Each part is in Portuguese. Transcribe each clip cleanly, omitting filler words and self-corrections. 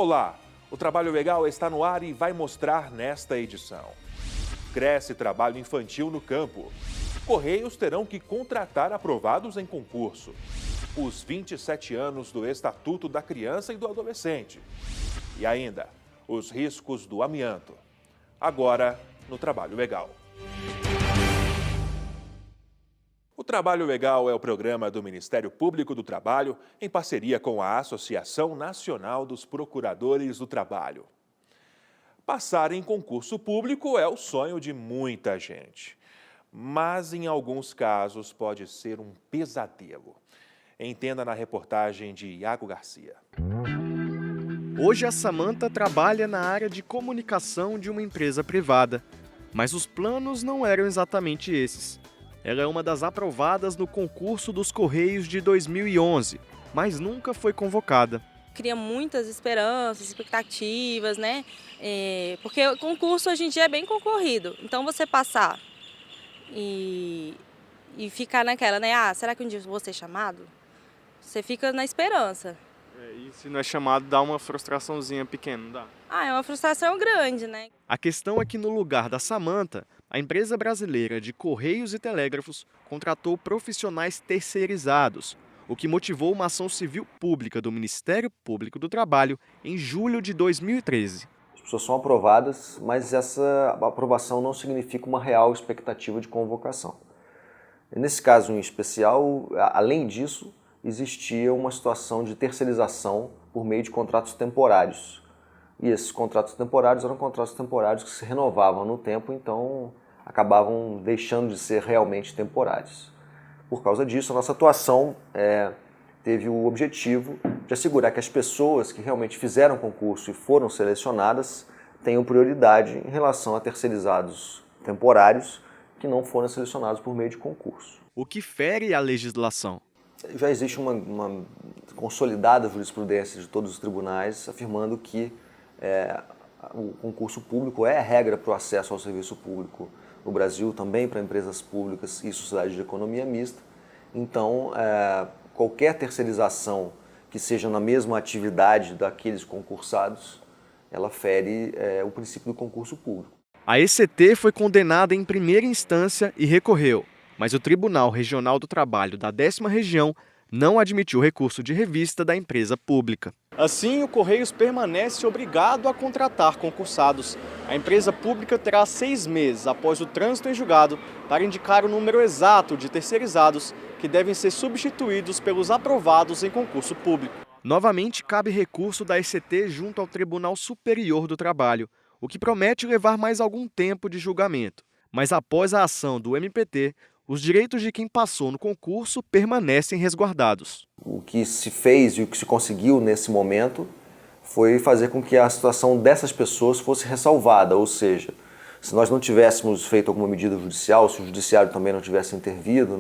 Olá, o Trabalho Legal está no ar e vai mostrar nesta edição. Cresce trabalho infantil no campo. Correios terão que contratar aprovados em concurso. Os 27 anos do Estatuto da Criança e do Adolescente. E ainda, os riscos do amianto. Agora, no Trabalho Legal. O Trabalho Legal é o programa do Ministério Público do Trabalho em parceria com a Associação Nacional dos Procuradores do Trabalho. Passar em concurso público é o sonho de muita gente, mas em alguns casos pode ser um pesadelo. Entenda na reportagem de Iago Garcia. Hoje a Samantha trabalha na área de comunicação de uma empresa privada, mas os planos não eram exatamente esses. Ela é uma das aprovadas no concurso dos Correios de 2011, mas nunca foi convocada. Cria muitas esperanças, expectativas, né? Porque o concurso hoje em dia é bem concorrido. Então você passar e ficar naquela, né? Ah, será que um dia eu vou ser chamado? Você fica na esperança. E se não é chamado, dá uma frustraçãozinha pequena, não dá? É uma frustração grande, né? A questão é que no lugar da Samantha, a empresa brasileira de Correios e Telégrafos contratou profissionais terceirizados, o que motivou uma ação civil pública do Ministério Público do Trabalho em julho de 2013. As pessoas são aprovadas, mas essa aprovação não significa uma real expectativa de convocação. Nesse caso em especial, além disso, existia uma situação de terceirização por meio de contratos temporários. E esses contratos temporários eram contratos temporários que se renovavam no tempo, então acabavam deixando de ser realmente temporários. Por causa disso, a nossa atuação teve o objetivo de assegurar que as pessoas que realmente fizeram concurso e foram selecionadas tenham prioridade em relação a terceirizados temporários que não foram selecionados por meio de concurso. O que fere a legislação? Já existe uma consolidada jurisprudência de todos os tribunais afirmando que o concurso público é a regra para o acesso ao serviço público no Brasil, também para empresas públicas e sociedades de economia mista. Então, qualquer terceirização que seja na mesma atividade daqueles concursados, ela fere o princípio do concurso público. A ECT foi condenada em primeira instância e recorreu, mas o Tribunal Regional do Trabalho da 10ª Região não admitiu o recurso de revista da empresa pública. Assim, o Correios permanece obrigado a contratar concursados. A empresa pública terá 6 meses após o trânsito em julgado para indicar o número exato de terceirizados que devem ser substituídos pelos aprovados em concurso público. Novamente, cabe recurso da ECT junto ao Tribunal Superior do Trabalho, o que promete levar mais algum tempo de julgamento. Mas após a ação do MPT, os direitos de quem passou no concurso permanecem resguardados. O que se fez e o que se conseguiu nesse momento foi fazer com que a situação dessas pessoas fosse ressalvada, ou seja, se nós não tivéssemos feito alguma medida judicial, se o judiciário também não tivesse intervido,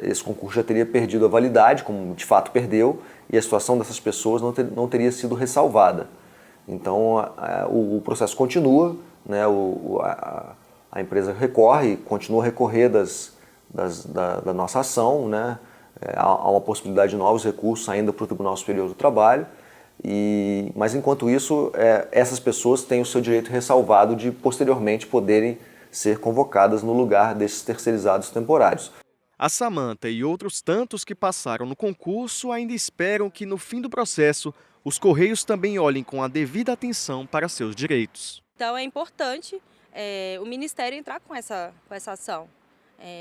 esse concurso já teria perdido a validade, como de fato perdeu, e a situação dessas pessoas não teria sido ressalvada. Então o processo continua, a empresa recorre, continua a recorrer da nossa ação, há uma possibilidade de novos recursos ainda para o Tribunal Superior do Trabalho, mas enquanto isso, essas pessoas têm o seu direito ressalvado de posteriormente poderem ser convocadas no lugar desses terceirizados temporários. A Samantha e outros tantos que passaram no concurso ainda esperam que no fim do processo os Correios também olhem com a devida atenção para seus direitos. Então é importante o Ministério entrar com essa ação,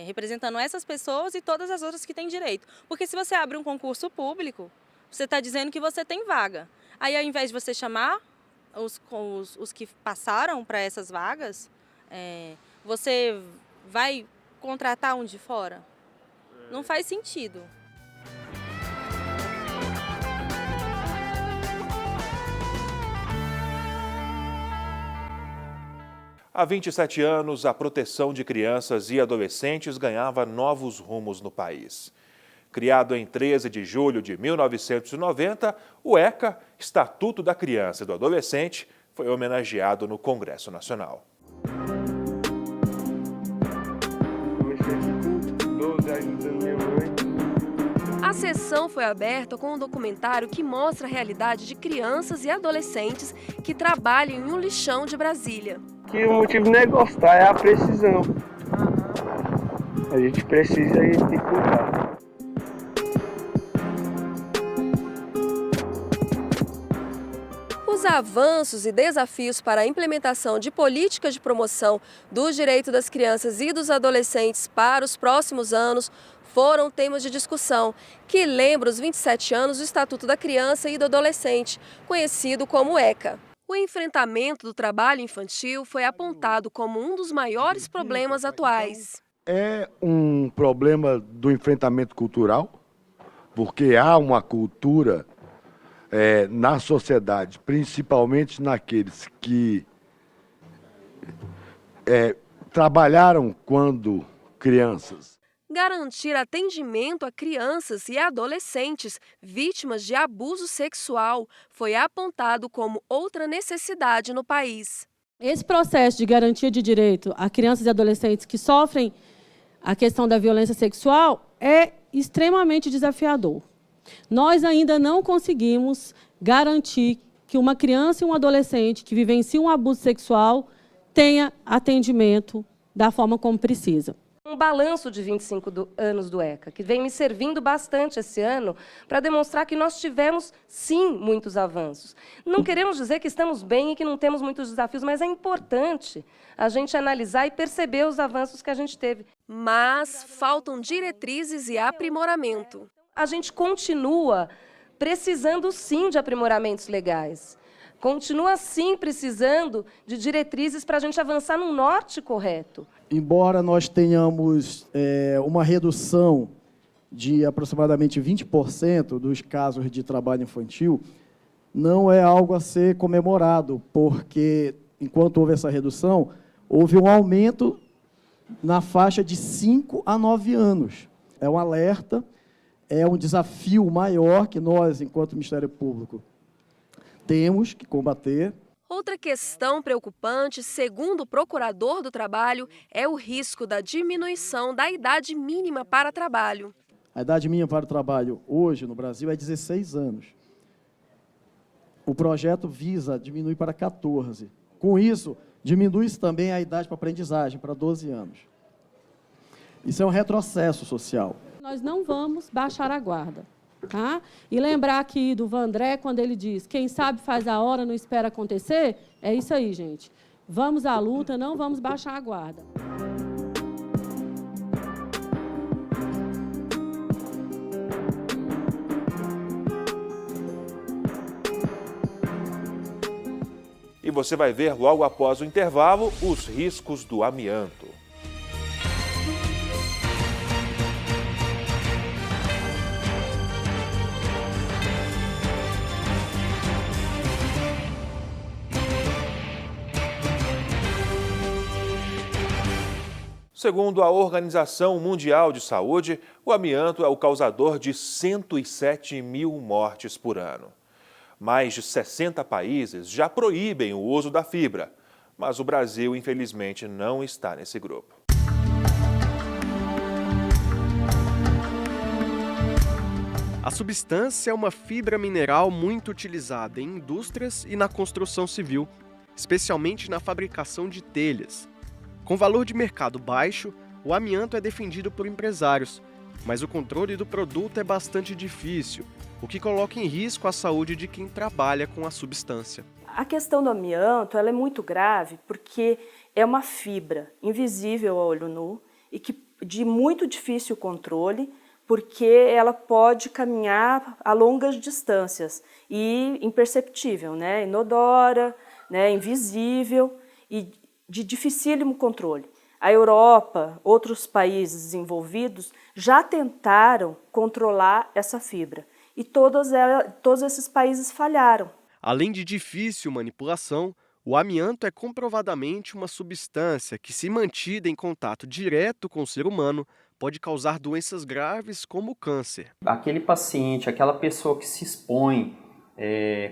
representando essas pessoas e todas as outras que têm direito. Porque se você abre um concurso público, você está dizendo que você tem vaga. Aí, ao invés de você chamar os que passaram para essas vagas, você vai contratar um de fora? Não faz sentido. Há 27 anos, a proteção de crianças e adolescentes ganhava novos rumos no país. Criado em 13 de julho de 1990, o ECA, Estatuto da Criança e do Adolescente, foi homenageado no Congresso Nacional. A sessão foi aberta com um documentário que mostra a realidade de crianças e adolescentes que trabalham em um lixão de Brasília. Que o motivo não é gostar, é a precisão. A gente precisa e tem que cuidar. Os avanços e desafios para a implementação de políticas de promoção dos direitos das crianças e dos adolescentes para os próximos anos foram temas de discussão, que lembra os 27 anos do Estatuto da Criança e do Adolescente, conhecido como ECA. O enfrentamento do trabalho infantil foi apontado como um dos maiores problemas atuais. É um problema do enfrentamento cultural, porque há uma cultura na sociedade, principalmente naqueles que trabalharam quando crianças. Garantir atendimento a crianças e adolescentes vítimas de abuso sexual foi apontado como outra necessidade no país. Esse processo de garantia de direito a crianças e adolescentes que sofrem a questão da violência sexual é extremamente desafiador. Nós ainda não conseguimos garantir que uma criança e um adolescente que vivenciam um abuso sexual tenha atendimento da forma como precisa. Um balanço de 25 anos do ECA, que vem me servindo bastante esse ano para demonstrar que nós tivemos, sim, muitos avanços. Não queremos dizer que estamos bem e que não temos muitos desafios, mas é importante a gente analisar e perceber os avanços que a gente teve. Mas faltam diretrizes e aprimoramento. A gente continua precisando, sim, de aprimoramentos legais. Continua, sim, precisando de diretrizes para a gente avançar no norte correto. Embora nós tenhamos uma redução de aproximadamente 20% dos casos de trabalho infantil, não é algo a ser comemorado, porque, enquanto houve essa redução, houve um aumento na faixa de 5 a 9 anos. É um alerta, é um desafio maior que nós, enquanto Ministério Público, temos que combater. Outra questão preocupante, segundo o procurador do trabalho, é o risco da diminuição da idade mínima para trabalho. A idade mínima para o trabalho hoje no Brasil é 16 anos. O projeto visa diminuir para 14. Com isso, diminui-se também a idade para aprendizagem, para 12 anos. Isso é um retrocesso social. Nós não vamos baixar a guarda. Tá? E lembrar aqui do Vandré, quando ele diz, quem sabe faz a hora, não espera acontecer, é isso aí, gente. Vamos à luta, não vamos baixar a guarda. E você vai ver logo após o intervalo os riscos do amianto. Segundo a Organização Mundial de Saúde, o amianto é o causador de 107 mil mortes por ano. Mais de 60 países já proíbem o uso da fibra, mas o Brasil, infelizmente, não está nesse grupo. A substância é uma fibra mineral muito utilizada em indústrias e na construção civil, especialmente na fabricação de telhas. Com valor de mercado baixo, o amianto é defendido por empresários, mas o controle do produto é bastante difícil, o que coloca em risco a saúde de quem trabalha com a substância. A questão do amianto ela é muito grave porque é uma fibra invisível a olho nu e que de muito difícil controle, porque ela pode caminhar a longas distâncias e imperceptível, né? Inodora, né? Invisível e de dificílimo controle. A Europa, outros países desenvolvidos já tentaram controlar essa fibra e todos esses países falharam. Além de difícil manipulação, o amianto é comprovadamente uma substância que, se mantida em contato direto com o ser humano, pode causar doenças graves como o câncer. Aquele paciente, aquela pessoa que se expõe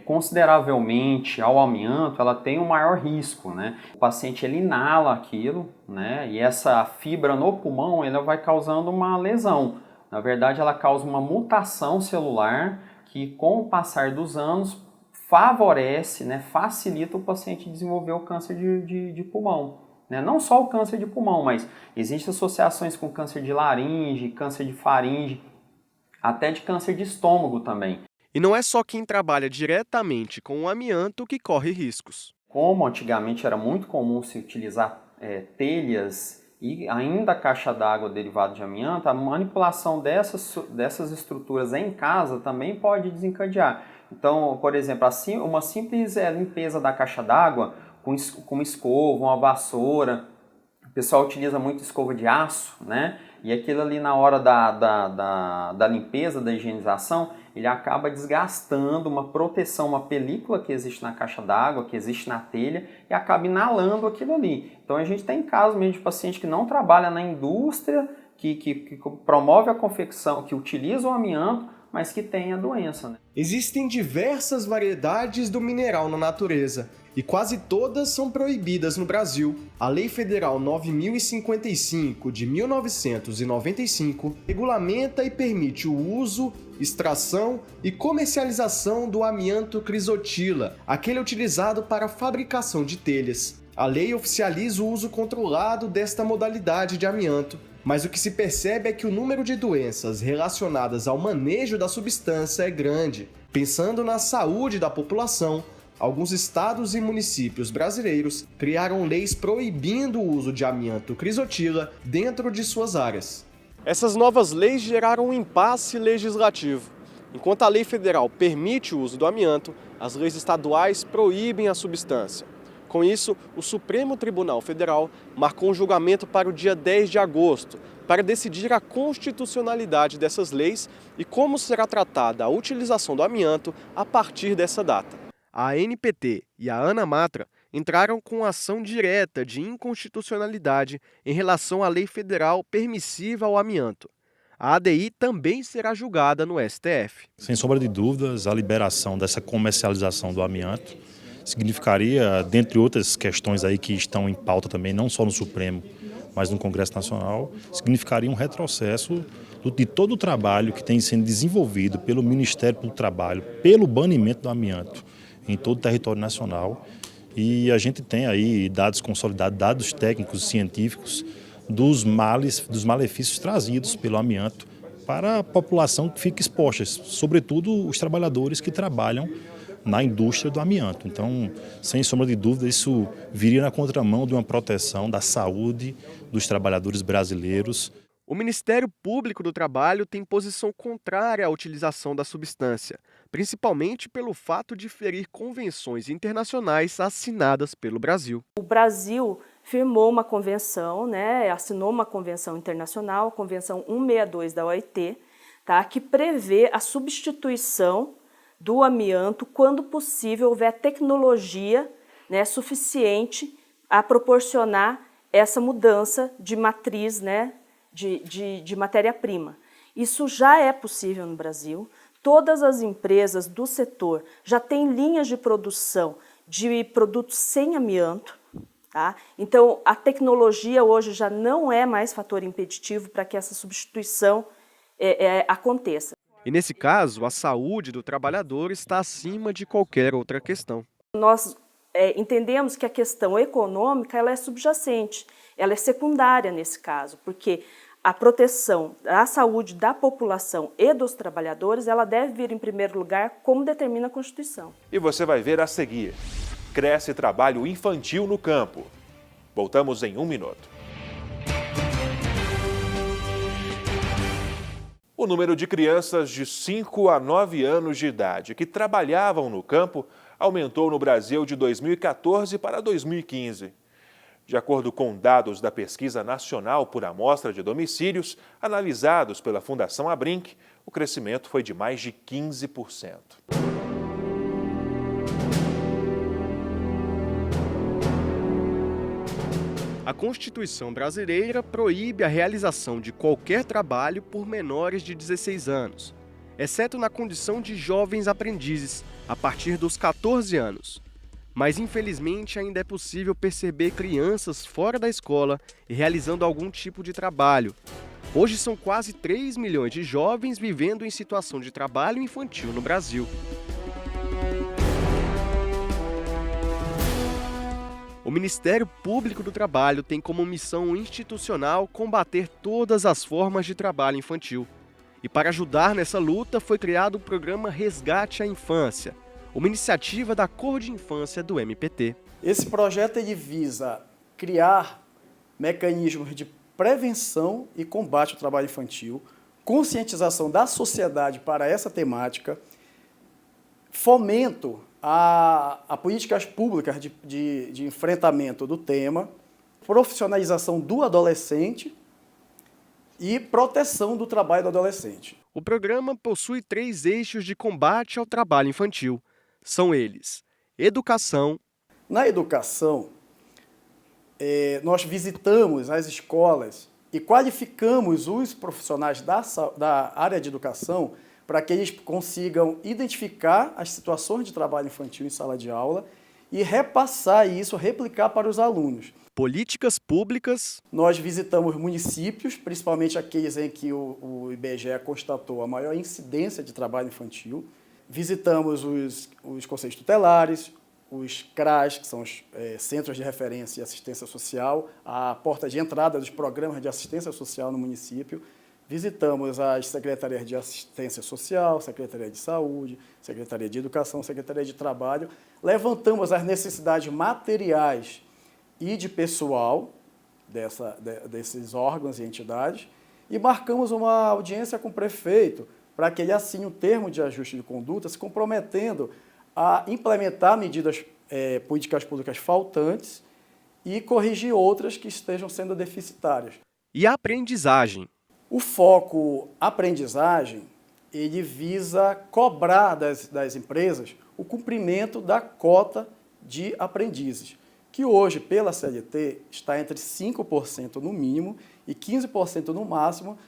consideravelmente ao amianto, ela tem um maior risco, né? O paciente ele inala aquilo, né? E essa fibra no pulmão ela vai causando uma lesão, Na verdade, ela causa uma mutação celular que, com o passar dos anos, favorece, né, facilita o paciente desenvolver o câncer de pulmão. Né? Não só o câncer de pulmão, mas existem associações com câncer de laringe, câncer de faringe, até de câncer de estômago também. E não é só quem trabalha diretamente com o amianto que corre riscos. Como antigamente era muito comum se utilizar telhas e ainda caixa d'água derivada de amianto, a manipulação dessas estruturas em casa também pode desencadear. Então, por exemplo, uma simples limpeza da caixa d'água com escova, uma vassoura. O pessoal utiliza muito escova de aço, né? E aquilo ali na hora da limpeza, da higienização, ele acaba desgastando uma proteção, uma película que existe na caixa d'água, que existe na telha, e acaba inalando aquilo ali. Então a gente tem casos mesmo de paciente que não trabalha na indústria, que promove a confecção, que utiliza o amianto, mas que tem a doença. Né? Existem diversas variedades do mineral na natureza, e quase todas são proibidas no Brasil. A Lei Federal 9.055 de 1995 regulamenta e permite o uso, extração e comercialização do amianto crisotila, aquele utilizado para a fabricação de telhas. A lei oficializa o uso controlado desta modalidade de amianto, mas o que se percebe é que o número de doenças relacionadas ao manejo da substância é grande. Pensando na saúde da população, alguns estados e municípios brasileiros criaram leis proibindo o uso de amianto crisotila dentro de suas áreas. Essas novas leis geraram um impasse legislativo. Enquanto a lei federal permite o uso do amianto, as leis estaduais proíbem a substância. Com isso, o Supremo Tribunal Federal marcou um julgamento para o dia 10 de agosto, para decidir a constitucionalidade dessas leis e como será tratada a utilização do amianto a partir dessa data. A ANPT e a ANAMATRA entraram com ação direta de inconstitucionalidade em relação à lei federal permissiva ao amianto. A ADI também será julgada no STF. Sem sombra de dúvidas, a liberação dessa comercialização do amianto significaria, dentre outras questões aí que estão em pauta também, não só no Supremo, mas no Congresso Nacional, significaria um retrocesso de todo o trabalho que tem sendo desenvolvido pelo Ministério do Trabalho, pelo banimento do amianto em todo o território nacional. E a gente tem aí dados consolidados, dados técnicos, científicos, dos malefícios trazidos pelo amianto para a população que fica exposta, sobretudo os trabalhadores que trabalham na indústria do amianto. Então, sem sombra de dúvida, isso viria na contramão de uma proteção da saúde dos trabalhadores brasileiros. O Ministério Público do Trabalho tem posição contrária à utilização da substância, principalmente pelo fato de ferir convenções internacionais assinadas pelo Brasil. O Brasil firmou uma convenção, né, assinou uma convenção internacional, a Convenção 162 da OIT, tá, que prevê a substituição do amianto quando possível houver tecnologia, né, suficiente a proporcionar essa mudança de matriz, né, de matéria-prima. Isso já é possível no Brasil. Todas as empresas do setor já têm linhas de produção de produtos sem amianto. Tá? Então, a tecnologia hoje já não é mais fator impeditivo para que essa substituição aconteça. E nesse caso, a saúde do trabalhador está acima de qualquer outra questão. Nós entendemos que a questão econômica ela é subjacente, ela é secundária nesse caso, porque a proteção da saúde da população e dos trabalhadores ela deve vir em primeiro lugar, como determina a Constituição. E você vai ver a seguir. Cresce trabalho infantil no campo. Voltamos em 1 minuto. O número de crianças de 5 a 9 anos de idade que trabalhavam no campo aumentou no Brasil de 2014 para 2015. De acordo com dados da Pesquisa Nacional por Amostra de Domicílios, analisados pela Fundação Abrinq, o crescimento foi de mais de 15%. A Constituição brasileira proíbe a realização de qualquer trabalho por menores de 16 anos, exceto na condição de jovens aprendizes, a partir dos 14 anos. Mas, infelizmente, ainda é possível perceber crianças fora da escola e realizando algum tipo de trabalho. Hoje são quase 3 milhões de jovens vivendo em situação de trabalho infantil no Brasil. O Ministério Público do Trabalho tem como missão institucional combater todas as formas de trabalho infantil. E para ajudar nessa luta foi criado o programa Resgate à Infância, uma iniciativa da Cor de Infância do MPT. Esse projeto ele visa criar mecanismos de prevenção e combate ao trabalho infantil, conscientização da sociedade para essa temática, fomento a políticas públicas de enfrentamento do tema, profissionalização do adolescente e proteção do trabalho do adolescente. O programa possui 3 eixos de combate ao trabalho infantil. São eles: educação. Na educação, nós visitamos as escolas e qualificamos os profissionais da área de educação para que eles consigam identificar as situações de trabalho infantil em sala de aula e repassar isso, replicar para os alunos. Políticas públicas. Nós visitamos municípios, principalmente aqueles em que o IBGE constatou a maior incidência de trabalho infantil. Visitamos os conselhos tutelares, os CRAS, que são os Centros de Referência e Assistência Social, a porta de entrada dos programas de assistência social no município. Visitamos as secretarias de assistência social, Secretaria de Saúde, Secretaria de Educação, Secretaria de Trabalho. Levantamos as necessidades materiais e de pessoal desses órgãos e entidades e marcamos uma audiência com o prefeito para que ele assine um termo de ajuste de conduta, se comprometendo a implementar políticas públicas faltantes e corrigir outras que estejam sendo deficitárias. E a aprendizagem. O foco aprendizagem, ele visa cobrar das empresas o cumprimento da cota de aprendizes, que hoje, pela CLT, está entre 5% no mínimo e 15% no máximo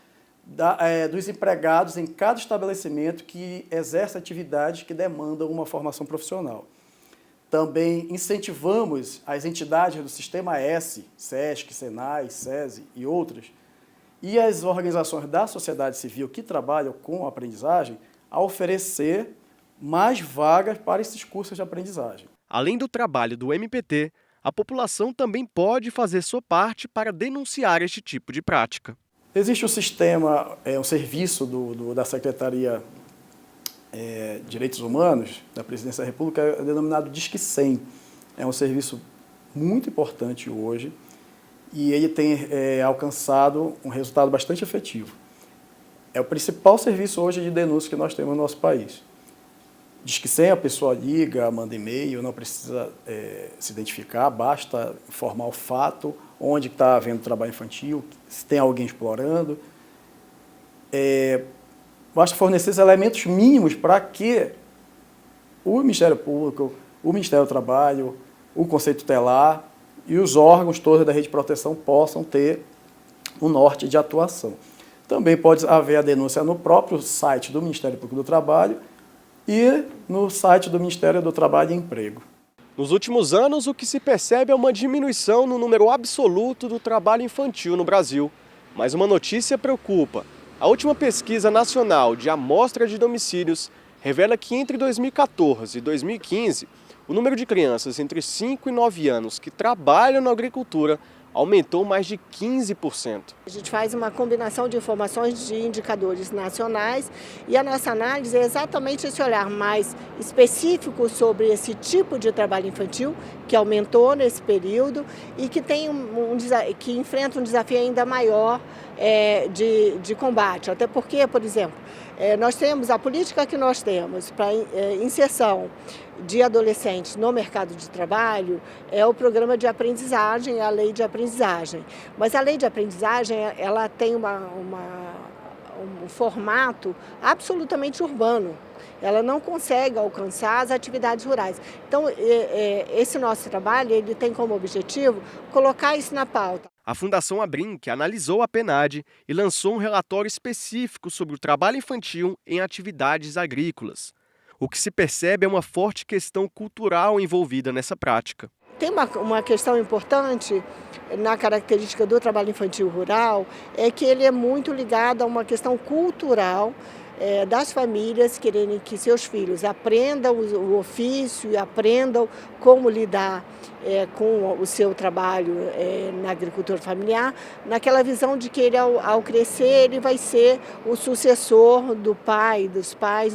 dos empregados em cada estabelecimento que exerce atividades que demandam uma formação profissional. Também incentivamos as entidades do Sistema S, SESC, SENAI, SESI e outras, e as organizações da sociedade civil que trabalham com aprendizagem a oferecer mais vagas para esses cursos de aprendizagem. Além do trabalho do MPT, a população também pode fazer sua parte para denunciar este tipo de prática. Existe um sistema, um serviço da Secretaria de Direitos Humanos, da Presidência da República, denominado Disque 100. É um serviço muito importante hoje e ele tem alcançado um resultado bastante efetivo. É o principal serviço hoje de denúncia que nós temos no nosso país. Disque 100, a pessoa liga, manda e-mail, não precisa se identificar, basta informar o fato, onde está havendo trabalho infantil, se tem alguém explorando. Basta fornecer os elementos mínimos para que o Ministério Público, o Ministério do Trabalho, o Conselho Tutelar e os órgãos todos da rede de proteção possam ter um norte de atuação. Também pode haver a denúncia no próprio site do Ministério Público do Trabalho e no site do Ministério do Trabalho e Emprego. Nos últimos anos, o que se percebe é uma diminuição no número absoluto do trabalho infantil no Brasil. Mas uma notícia preocupa. A última pesquisa nacional de amostra de domicílios revela que entre 2014 e 2015, o número de crianças entre 5 e 9 anos que trabalham na agricultura aumentou mais de 15%. A gente faz uma combinação de informações de indicadores nacionais e a nossa análise é exatamente esse olhar mais específico sobre esse tipo de trabalho infantil que aumentou nesse período e que que enfrenta um desafio ainda maior de combate. Até porque, por exemplo, nós temos a política que nós temos para inserção de adolescentes no mercado de trabalho, é o programa de aprendizagem, a lei de aprendizagem. Mas a lei de aprendizagem, ela tem um formato absolutamente urbano. Ela não consegue alcançar as atividades rurais. Então, esse nosso trabalho, ele tem como objetivo colocar isso na pauta. A Fundação Abrim, que analisou a PNAD e lançou um relatório específico sobre o trabalho infantil em atividades agrícolas. O que se percebe é uma forte questão cultural envolvida nessa prática. Tem uma questão importante na característica do trabalho infantil rural, é que ele é muito ligado a uma questão cultural das famílias quererem que seus filhos aprendam o ofício e aprendam como lidar com o seu trabalho na agricultura familiar, naquela visão de que ele, ao crescer, ele vai ser o sucessor do pai, dos pais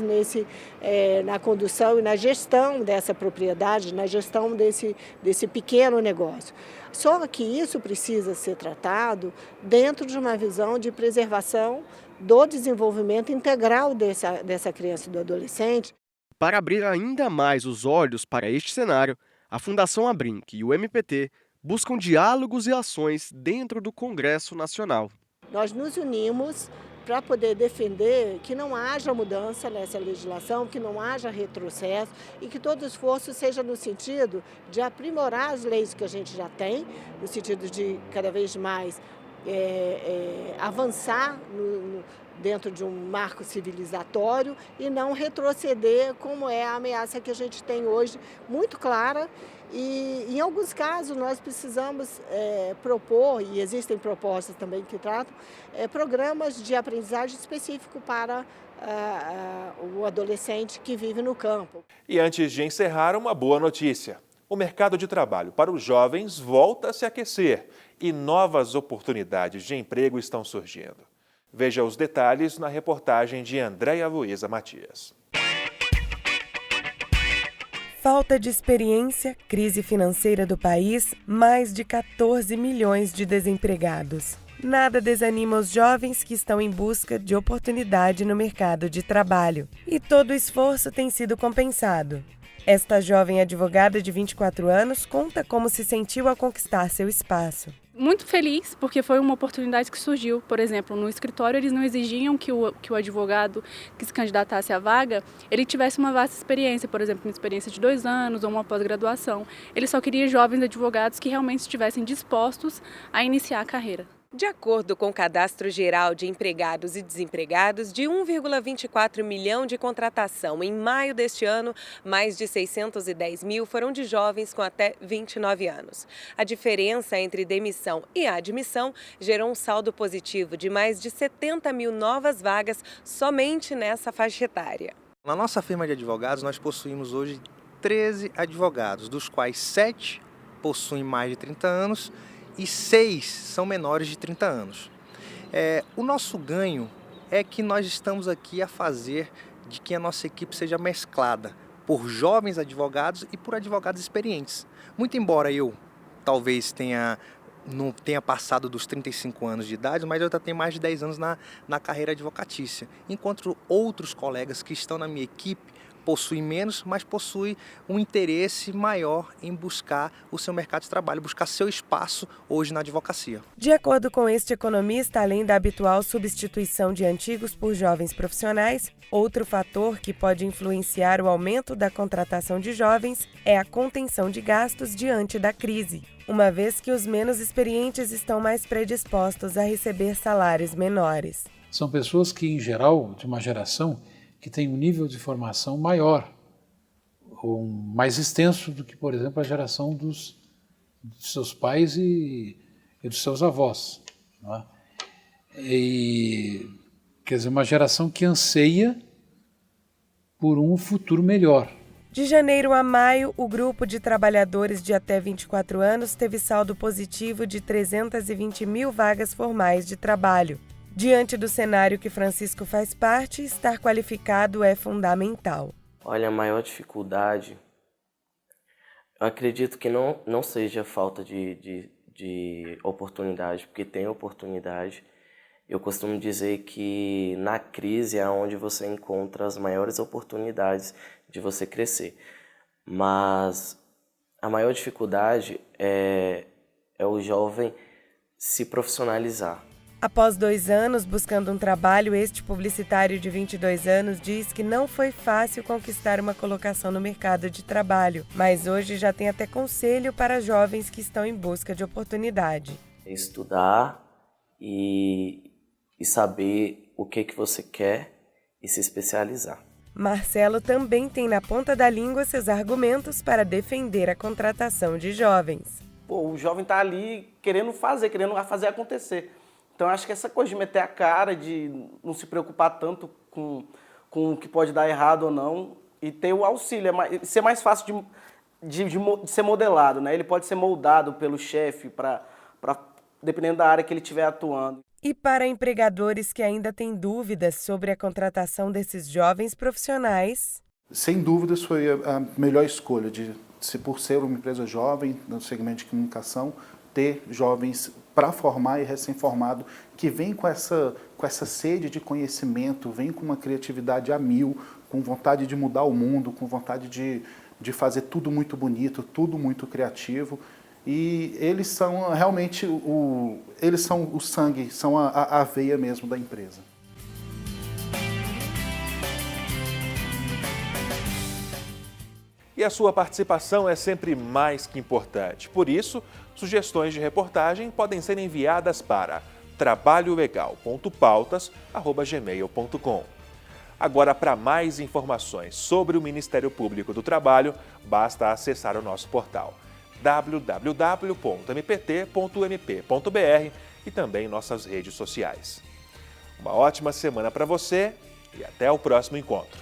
na condução e na gestão dessa propriedade, na gestão desse pequeno negócio. Só que isso precisa ser tratado dentro de uma visão de preservação do desenvolvimento integral dessa criança e do adolescente. Para abrir ainda mais os olhos para este cenário, a Fundação Abrinq e o MPT buscam diálogos e ações dentro do Congresso Nacional. Nós nos unimos para poder defender que não haja mudança nessa legislação, que não haja retrocesso e que todo esforço seja no sentido de aprimorar as leis que a gente já tem, no sentido de cada vez mais avançar dentro de um marco civilizatório e não retroceder, como é a ameaça que a gente tem hoje, muito clara. E, em alguns casos, nós precisamos propor, e existem propostas também que tratam, programas de aprendizagem específico para o adolescente que vive no campo. E antes de encerrar, uma boa notícia. O mercado de trabalho para os jovens volta a se aquecer e novas oportunidades de emprego estão surgindo. Veja os detalhes na reportagem de Andréia Luísa Matias. Falta de experiência, crise financeira do país, mais de 14 milhões de desempregados. Nada desanima os jovens que estão em busca de oportunidade no mercado de trabalho. E todo o esforço tem sido compensado. Esta jovem advogada de 24 anos conta como se sentiu ao conquistar seu espaço. Muito feliz, porque foi uma oportunidade que surgiu. Por exemplo, no escritório eles não exigiam que o advogado que se candidatasse à vaga, ele tivesse uma vasta experiência, por exemplo, uma experiência de 2 anos ou uma pós-graduação. Ele só queria jovens advogados que realmente estivessem dispostos a iniciar a carreira. De acordo com o Cadastro Geral de Empregados e Desempregados, de 1,24 milhão de contratação em maio deste ano, mais de 610 mil foram de jovens com até 29 anos. A diferença entre demissão e admissão gerou um saldo positivo de mais de 70 mil novas vagas somente nessa faixa etária. Na nossa firma de advogados, nós possuímos hoje 13 advogados, dos quais 7 possuem mais de 30 anos e 6 são menores de 30 anos. O nosso ganho é que nós estamos aqui a fazer de que a nossa equipe seja mesclada por jovens advogados e por advogados experientes. Muito embora eu talvez não tenha passado dos 35 anos de idade, mas eu já tenho mais de 10 anos na carreira advocatícia, enquanto outros colegas que estão na minha equipe possuem menos, mas possuem um interesse maior em buscar o seu mercado de trabalho, buscar seu espaço hoje na advocacia. De acordo com este economista, além da habitual substituição de antigos por jovens profissionais, outro fator que pode influenciar o aumento da contratação de jovens é a contenção de gastos diante da crise, uma vez que os menos experientes estão mais predispostos a receber salários menores. São pessoas que, em geral, de uma geração que tem um nível de formação maior, ou mais extenso do que, por exemplo, a geração dos seus pais e dos seus avós. Não é? Quer dizer, uma geração que anseia por um futuro melhor. De janeiro a maio, o grupo de trabalhadores de até 24 anos teve saldo positivo de 320 mil vagas formais de trabalho. Diante do cenário que Francisco faz parte, estar qualificado é fundamental. Olha, a maior dificuldade, eu acredito que não seja falta de oportunidade, porque tem oportunidade. Eu costumo dizer que na crise é onde você encontra as maiores oportunidades de você crescer. Mas a maior dificuldade é o jovem se profissionalizar. Após 2 anos buscando um trabalho, este publicitário de 22 anos diz que não foi fácil conquistar uma colocação no mercado de trabalho, mas hoje já tem até conselho para jovens que estão em busca de oportunidade. Estudar e saber o que você quer e se especializar. Marcelo também tem na ponta da língua seus argumentos para defender a contratação de jovens. Pô, o jovem está ali querendo fazer acontecer. Então, acho que essa coisa de meter a cara, de não se preocupar tanto com o que pode dar errado ou não, e ter o auxílio, ser mais fácil de ser modelado, né? Ele pode ser moldado pelo chefe, dependendo da área que ele estiver atuando. E para empregadores que ainda têm dúvidas sobre a contratação desses jovens profissionais... Sem dúvidas foi a melhor escolha, por ser uma empresa jovem, no segmento de comunicação, ter jovens para formar e recém-formado, que vem com essa sede de conhecimento, vem com uma criatividade a mil, com vontade de mudar o mundo, com vontade de fazer tudo muito bonito, tudo muito criativo. E eles são realmente eles são o sangue, são a veia mesmo da empresa. E a sua participação é sempre mais que importante. Por isso, sugestões de reportagem podem ser enviadas para trabalholegal.pautas@gmail.com. Agora, para mais informações sobre o Ministério Público do Trabalho, basta acessar o nosso portal www.mpt.mp.br e também nossas redes sociais. Uma ótima semana para você e até o próximo encontro.